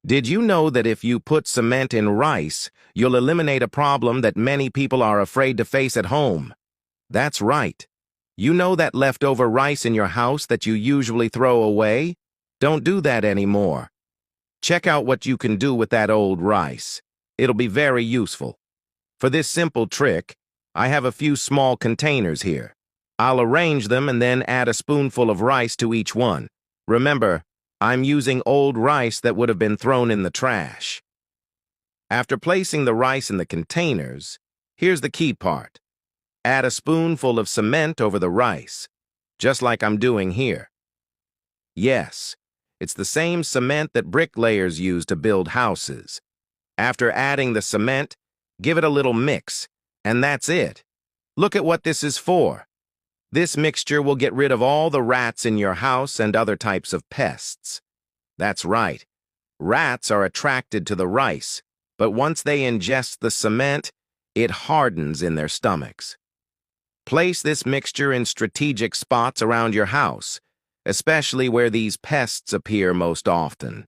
Did you know that if you put cement in rice, you'll eliminate a problem that many people are afraid to face at home? That's right. You know that leftover rice in your house that you usually throw away? Don't do that anymore. Check out what you can do with that old rice. It'll be very useful. For this simple trick, I have a few small containers here. I'll arrange them and then add a spoonful of rice to each one. Remember, I'm using old rice that would have been thrown in the trash. After placing the rice in the containers, here's the key part. Add a spoonful of cement over the rice, just like I'm doing here. Yes, it's the same cement that bricklayers use to build houses. After adding the cement, give it a little mix, and that's it. Look at what this is for. This mixture will get rid of all the rats in your house and other types of pests. That's right. Rats are attracted to the rice, but once they ingest the cement, it hardens in their stomachs. Place this mixture in strategic spots around your house, especially where these pests appear most often.